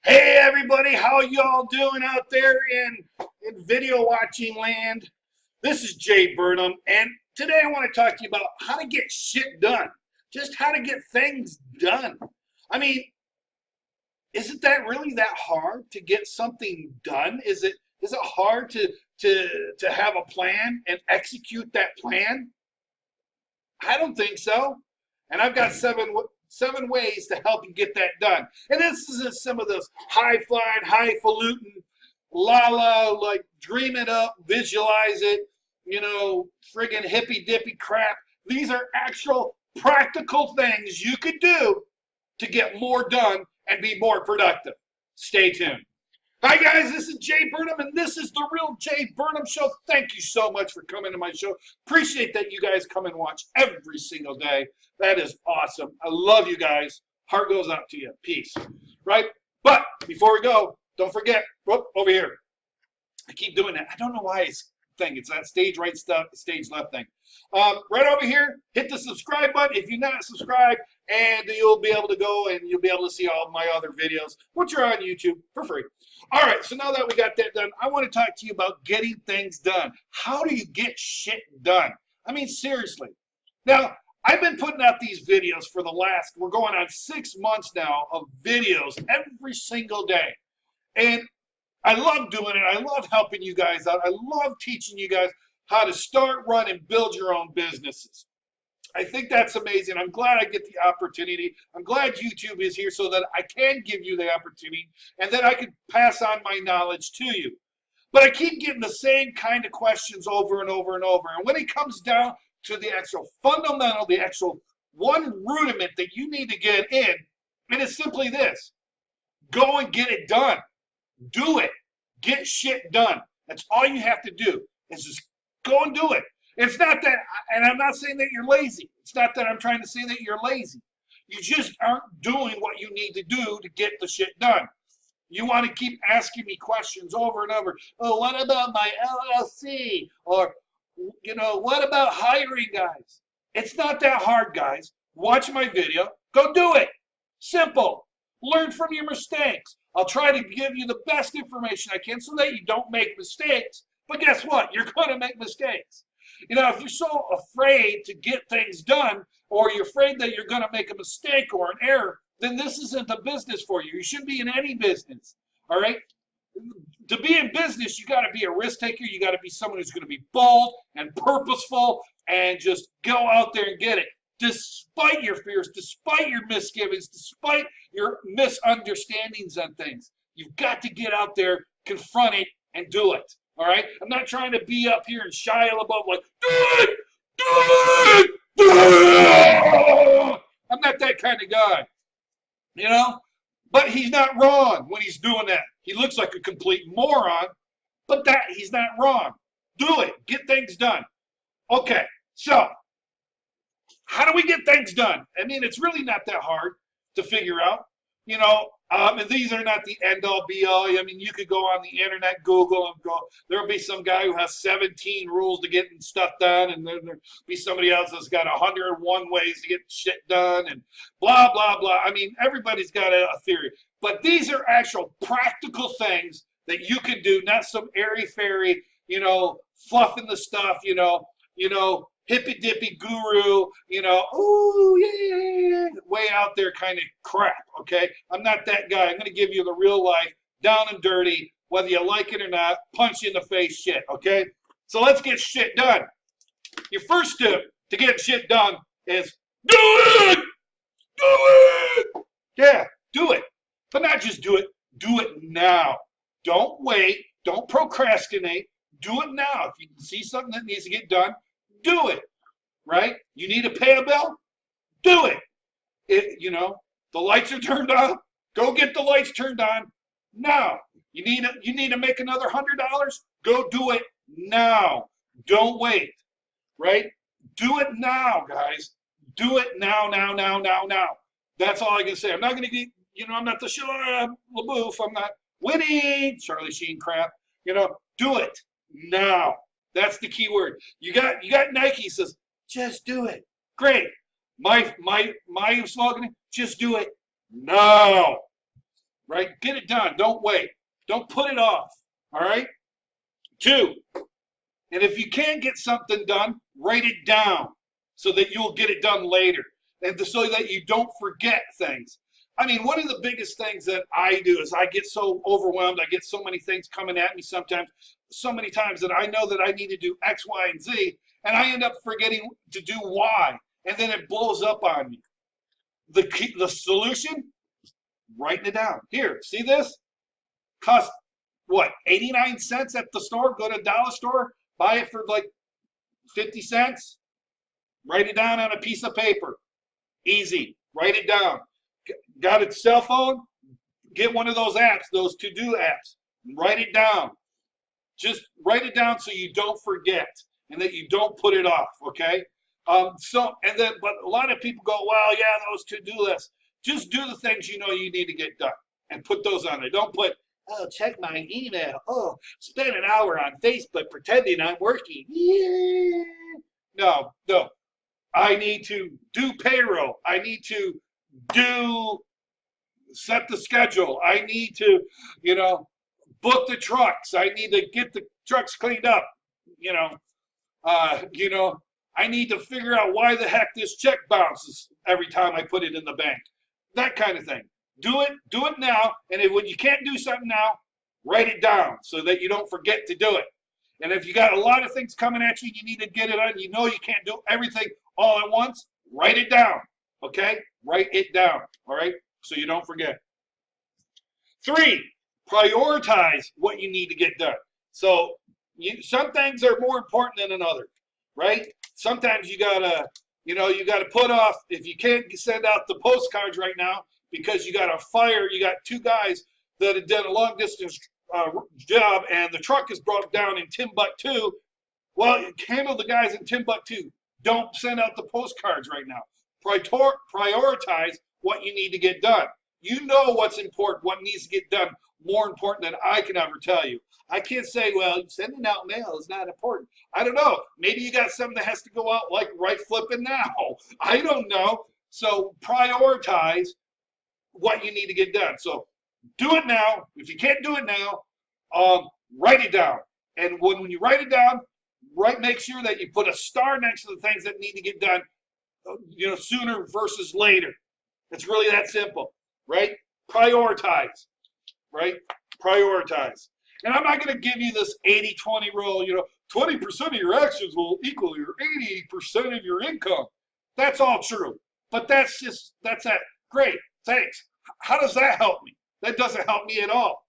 Hey everybody, how y'all doing out there in video watching land? This is Jae Burnham, and today I want to talk to you about how to get shit done. Just how to get things done. I mean, isn't that really that hard to get something done? Is it hard to have a plan and execute that plan? I don't think so. And I've got seven ways to help you get that done. And this isn't some of those high flying, highfalutin, la la, like dream it up, visualize it, friggin' hippy dippy crap. These are actual practical things you could do to get more done and be more productive. Stay tuned. Hi guys, this is Jae Burnham, and this is the Real Jae Burnham Show. Thank you so much for coming to my show. Appreciate that you guys come and watch every single day. That is awesome. I love you guys. Heart goes out to you. Peace. Right? But before we go, don't forget, whoop, over here. I keep doing that. I don't know why it's that stage right stuff, stage left thing. Right over here, hit the subscribe button if you're not subscribed, and you'll be able to go and you'll be able to see all my other videos, which are on YouTube for free. All right, so now that we got that done, I want to talk to you about getting things done. How do you get shit done? I mean, seriously. Now, I've been putting out these videos for we're going on 6 months now of videos every single day. And I love doing it. I love helping you guys out. I love teaching you guys how to start, run, and build your own businesses. I think that's amazing. I'm glad I get the opportunity. I'm glad YouTube is here so that I can give you the opportunity and that I can pass on my knowledge to you. But I keep getting the same kind of questions over and over and over. And when it comes down to the actual fundamental, the actual one rudiment that you need to get in, it is simply this. Go and get it done. Do it. Get shit done. That's all you have to do is just go and do it. It's not that, and I'm not saying that you're lazy. It's not that I'm trying to say that you're lazy. You just aren't doing what you need to do to get the shit done. You want to keep asking me questions over and over. Oh, what about my LLC? Or, what about hiring guys? It's not that hard, guys. Watch my video. Go do it. Simple. Learn from your mistakes. I'll try to give you the best information I can so that you don't make mistakes. But guess what? You're going to make mistakes. If you're so afraid to get things done, or you're afraid that you're going to make a mistake or an error, then this isn't the business for you. You shouldn't be in any business. All right? To be in business, you got to be a risk taker. You got to be someone who's going to be bold and purposeful and just go out there and get it. Despite your fears, despite your misgivings, despite your misunderstandings on things, you've got to get out there, confront it, and do it. All right? I'm not trying to be up here and Shia LaBeouf like, do it, do it, do it. I'm not that kind of guy, But he's not wrong when he's doing that. He looks like a complete moron, but he's not wrong. Do it. Get things done. Okay, so how do we get things done? I mean, it's really not that hard to figure out, and these are not the end-all, be-all. I mean, you could go on the internet, Google, and go, there'll be some guy who has 17 rules to getting stuff done, and then there'll be somebody else that's got 101 ways to get shit done, and blah, blah, blah. I mean, everybody's got a theory. But these are actual practical things that you can do, not some airy-fairy, fluffing the stuff, hippy-dippy guru, ooh, yeah, way out there kind of crap, okay? I'm not that guy. I'm going to give you the real life, down and dirty, whether you like it or not, punch you in the face shit, okay? So let's get shit done. Your first step to get shit done is do it! Do it! Yeah, do it. But not just do it now. Don't wait. Don't procrastinate. Do it now. If you can see something that needs to get done, do it, right? You need to pay a bill? Do it. The lights are turned on, go get the lights turned on now. You need to make another $100? Go do it now. Don't wait, right? Do it now, guys. Do it now, now, now, now, now. That's all I can say. I'm not going to get, I'm not the Shia LaBeouf. I'm not winning Charlie Sheen crap. Do it now. That's the key word. You got Nike says, just do it. Great. My slogan, just do it now. right? Get it done. Don't wait. Don't put it off, all right? 2, and if you can't get something done, write it down so that you'll get it done later and so that you don't forget things. I mean, one of the biggest things that I do is I get so overwhelmed. I get so many things coming at me sometimes, so many times that I know that I need to do X, Y, and Z, and I end up forgetting to do Y, and then it blows up on me. The solution, writing it down. Here, see this? Cost, what, 89 cents at the store? Go to a dollar store, buy it for like 50 cents. Write it down on a piece of paper. Easy. Write it down. Got a cell phone? Get one of those apps, those to-do apps. Write it down. Just write it down so you don't forget and that you don't put it off, okay? But a lot of people go, well, yeah, those to-do lists. Just do the things you know you need to get done and put those on there. Don't put, oh, check my email. Oh, spend an hour on Facebook pretending I'm working. Yeah. No. I need to do payroll. I need to set the schedule. I need to, book the trucks. I need to get the trucks cleaned up. I need to figure out why the heck this check bounces every time I put it in the bank. That kind of thing. Do it now. And when you can't do something now, write it down so that you don't forget to do it. And if you got a lot of things coming at you, you need to get it on. You know you can't do everything all at once. Write it down. Okay? Write it down. All right? So you don't forget. 3, prioritize what you need to get done. So some things are more important than another, right? Sometimes you gotta put off, if you can't send out the postcards right now because you got you got 2 guys that have done a long distance job and the truck is broke down in Timbuktu. Well, handle the guys in Timbuktu. Don't send out the postcards right now. Prioritize what you need to get done. You know what's important, what needs to get done, more important than I can ever tell you. I can't say, well, sending out mail is not important. I don't know. Maybe you got something that has to go out like right flipping now. I don't know. So prioritize what you need to get done. So do it now. If you can't do it now, write it down. And when you write it down, make sure that you put a star next to the things that need to get done, sooner versus later. It's really that simple, right? Prioritize, right? Prioritize. And I'm not going to give you this 80-20 rule, 20% of your actions will equal your 80% of your income. That's all true. But that's that. Great, thanks. How does that help me? That doesn't help me at all.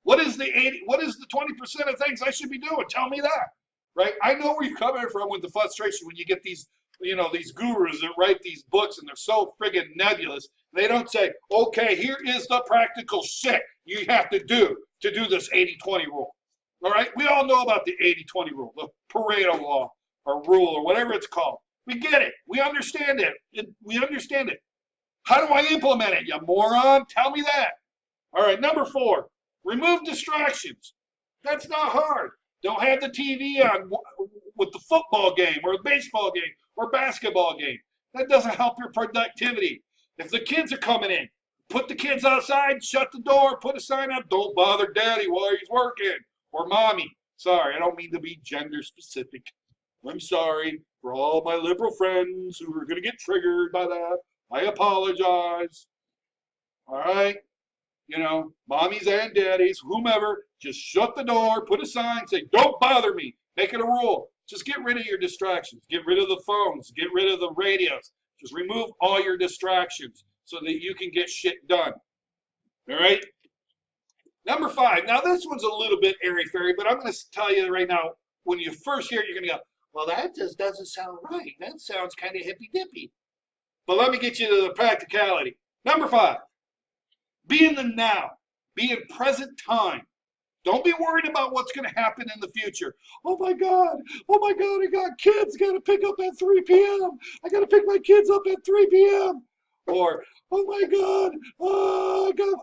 What is the 20% of things I should be doing? Tell me that, right? I know where you're coming from with the frustration when you get these, these gurus that write these books and they're so friggin' nebulous. They don't say, okay, here is the practical shit you have to do this 80-20 rule. All right? We all know about the 80-20 rule, the Pareto law or rule or whatever it's called. We get it. We understand it. We understand it. How do I implement it, you moron? Tell me that. All right, number 4, remove distractions. That's not hard. Don't have the TV on with the football game or the baseball game or basketball game. That doesn't help your productivity. If the kids are coming in, put the kids outside, shut the door, put a sign up, don't bother daddy while he's working, or mommy. Sorry, I don't mean to be gender specific. I'm sorry for all my liberal friends who are going to get triggered by that. I apologize. All right? Mommies and daddies, whomever, just shut the door, put a sign, say, don't bother me. Make it a rule. Just get rid of your distractions. Get rid of the phones. Get rid of the radios. Just remove all your distractions so that you can get shit done. All right? Number 5. Now, this one's a little bit airy-fairy, but I'm going to tell you right now, when you first hear it, you're going to go, well, that just doesn't sound right. That sounds kind of hippy-dippy. But let me get you to the practicality. Number 5. Be in the now. Be in present time. Don't be worried about what's going to happen in the future. Oh my God, I got kids, got to pick up at 3 p.m. I got to pick my kids up at 3 p.m. Or, oh my God,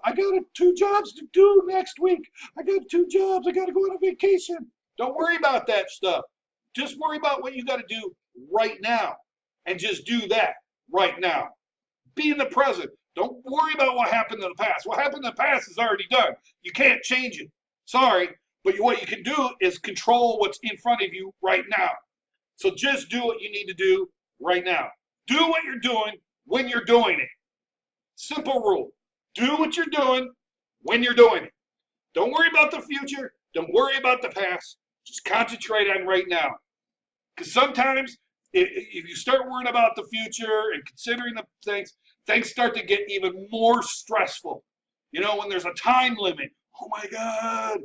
I got 2 jobs to do next week. I got 2 jobs, I got to go on a vacation. Don't worry about that stuff. Just worry about what you got to do right now. And just do that right now. Be in the present. Don't worry about what happened in the past. What happened in the past is already done. You can't change it. Sorry, but what you can do is control what's in front of you right now. So just do what you need to do right now. Do what you're doing when you're doing it. Simple rule. Do what you're doing when you're doing it. Don't worry about the future. Don't worry about the past. Just concentrate on right now. Because sometimes if you start worrying about the future and considering the things start to get even more stressful. You know, when there's a time limit. Oh my God.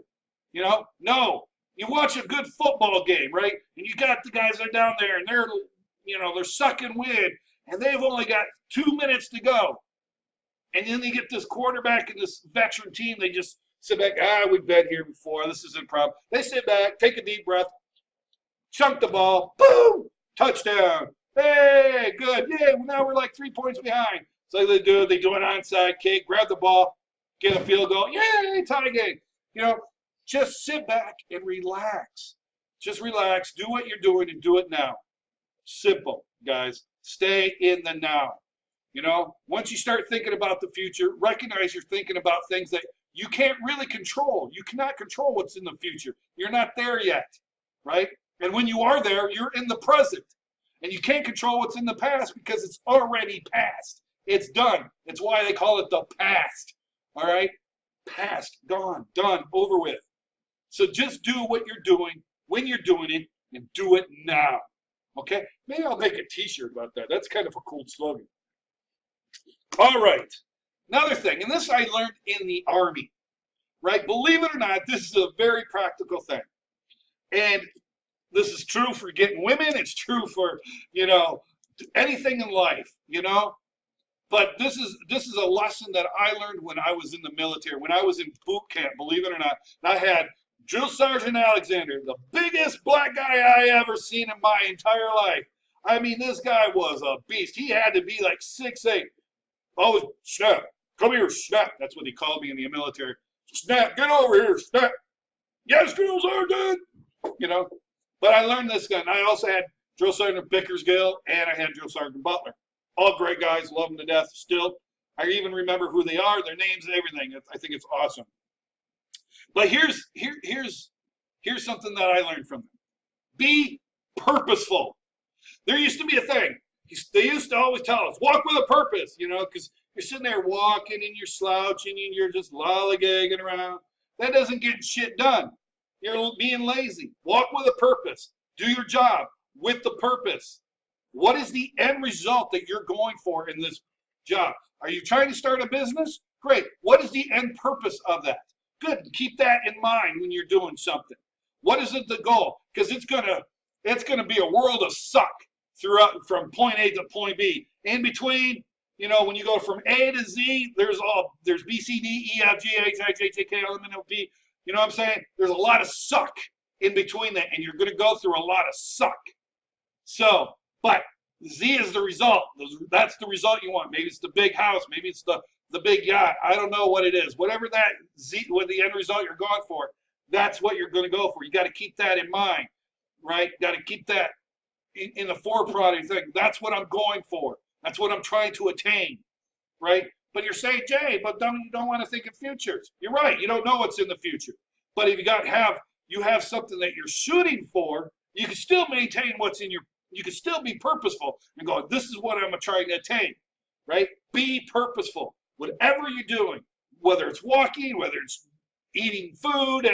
You know, no. You watch a good football game, right? And you got the guys that are down there and they're sucking wind and they've only got 2 minutes to go. And then they get this quarterback and this veteran team, they just sit back, we've been here before, this isn't a problem. They sit back, take a deep breath, chunk the ball, boom, touchdown. Hey, good. Yeah, now we're like 3 points behind. So they do an onside kick, grab the ball, get a field goal. Yay, tie game. You know, just sit back and relax. Just relax, do what you're doing and do it now. Simple, guys. Stay in the now. You know, once you start thinking about the future, recognize you're thinking about things that you can't really control. You cannot control what's in the future. You're not there yet, right? And when you are there, you're in the present. And you can't control what's in the past because it's already past. It's done. It's why they call it the past, all right? Past, gone, done, over with. So just do what you're doing when you're doing it and do it now, okay? Maybe I'll make a t-shirt about that. That's kind of a cool slogan. All right, another thing, and this I learned in the Army, right? Believe it or not, this is a very practical thing. And this is true for getting women. It's true for, you know, anything in life, you know. But this is a lesson that I learned when I was in the military, when I was in boot camp, believe it or not. And I had Drill Sergeant Alexander, the biggest black guy I ever seen in my entire life. I mean, this guy was a beast. He had to be like 6'8". Always, Snap, come here, Snap. That's what he called me in the military. Snap, get over here, Snap. Yes, Drill Sergeant. You know, but I learned this gun. I also had Drill Sergeant Bickersgill and I had Drill Sergeant Butler. All great guys, love them to death still. I even remember who they are, their names and everything. I think it's awesome. But here's something that I learned from them. Be purposeful. There used to be a thing. They used to always tell us, walk with a purpose, you know, because you're sitting there walking and you're slouching and you're just lollygagging around. That doesn't get shit done. You're being lazy. Walk with a purpose. Do your job with the purpose. What is the end result that you're going for in this job? Are you trying to start a business? Great. What is the end purpose of that? Good. Keep that in mind when you're doing something. What is the goal? Because it's gonna be a world of suck throughout from point A to point B. In between, you know, when you go from A to Z, there's B, C, D, E, F, G, H, I, J, K, L, M, N, O, P. You know what I'm saying? There's a lot of suck in between that, and you're going to go through a lot of suck. So, but Z is the result. That's the result you want. Maybe it's the big house. Maybe it's the big yacht. I don't know what it is. Whatever that Z, what the end result you're going for, that's what you're going to go for. You got to keep that in mind, right? Got to keep that in the forefront of your thing. That's what I'm going for. That's what I'm trying to attain, right? But you're saying, Jay, but you don't want to think of futures. You're right. You don't know what's in the future. But if you have something that you're shooting for, you can still maintain what's in you can still be purposeful and go, this is what I'm trying to attain, right? Be purposeful. Whatever you're doing, whether it's walking, whether it's eating food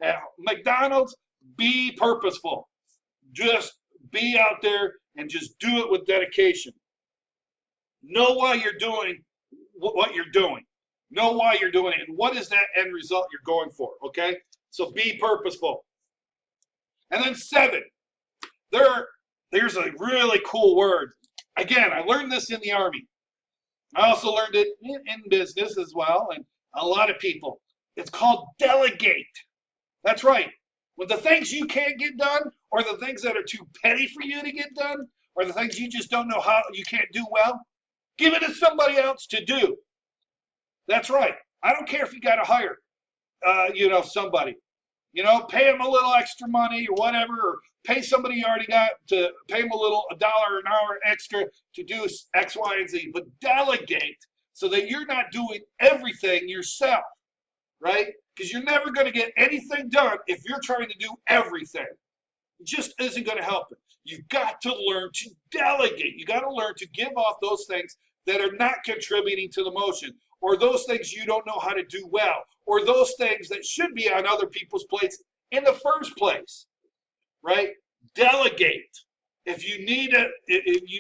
at McDonald's, be purposeful. Just be out there and just do it with dedication. Know why you're doing what you're doing. Know why you're doing it and what is that end result you're going for, okay? So be purposeful. And then 7, there's a really cool word. Again, I learned this in the Army. I also learned it in business as well, and a lot of people. It's called delegate. That's right. When the things you can't get done, or the things that are too petty for you to get done, or the things you just don't know how you can't do well, give it to somebody else to do. That's right. I don't care if you got to hire, somebody. You know, pay them a little extra money or whatever, or pay somebody you already got to pay them $1 an hour extra to do X, Y, and Z. But delegate. so that you're not doing everything yourself, right? Because you're never going to get anything done if you're trying to do everything. It just isn't going to help it. You've got to learn to delegate. You got to learn to give off those things that are not contributing to the motion, or those things you don't know how to do well, or those things that should be on other people's plates in the first place, right? Delegate. If you need it, if you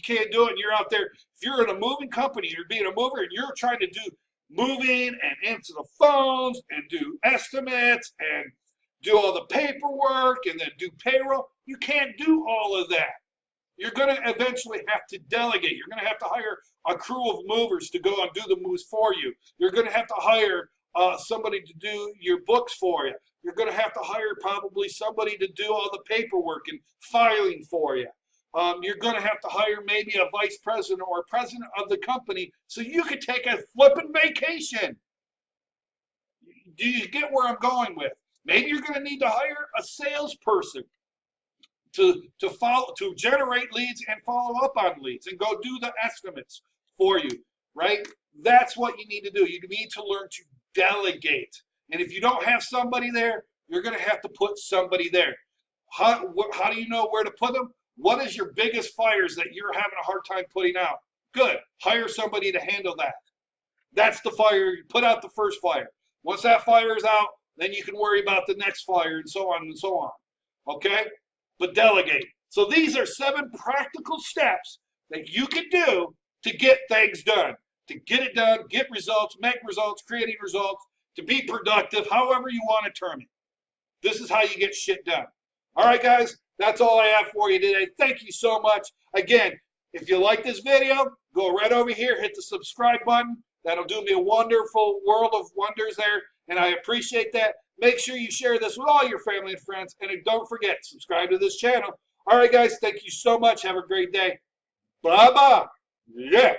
can't do it, and you're out there, if you're in a moving company, you're being a mover, and you're trying to do moving and answer the phones and do estimates and do all the paperwork and then do payroll, you can't do all of that. You're going to eventually have to delegate. You're going to have to hire a crew of movers to go and do the moves for you. You're going to have to hire somebody to do your books for you. You're going to have to hire probably somebody to do all the paperwork and filing for you. You're going to have to hire maybe a vice president or a president of the company so you can take a flipping vacation. Do you get where I'm going with? Maybe you're going to need to hire a salesperson to generate leads and follow up on leads and go do the estimates for you, right? That's what you need to do. You need to learn to delegate. And if you don't have somebody there, you're going to have to put somebody there. How do you know where to put them? What is your biggest fires that you're having a hard time putting out? Good. Hire somebody to handle that. That's the fire. You put out the first fire. Once that fire is out, then you can worry about the next fire and so on and so on. Okay? But delegate. So these are 7 practical steps that you can do to get things done. To get it done, get results, make results, creating results, to be productive, however you want to term it. This is how you get shit done. All right, guys, that's all I have for you today. Thank you so much. Again, if you like this video, go right over here, hit the subscribe button. That'll do me a wonderful world of wonders there, and I appreciate that. Make sure you share this with all your family and friends, and don't forget, subscribe to this channel. All right, guys, thank you so much. Have a great day. Bye-bye. Yeah.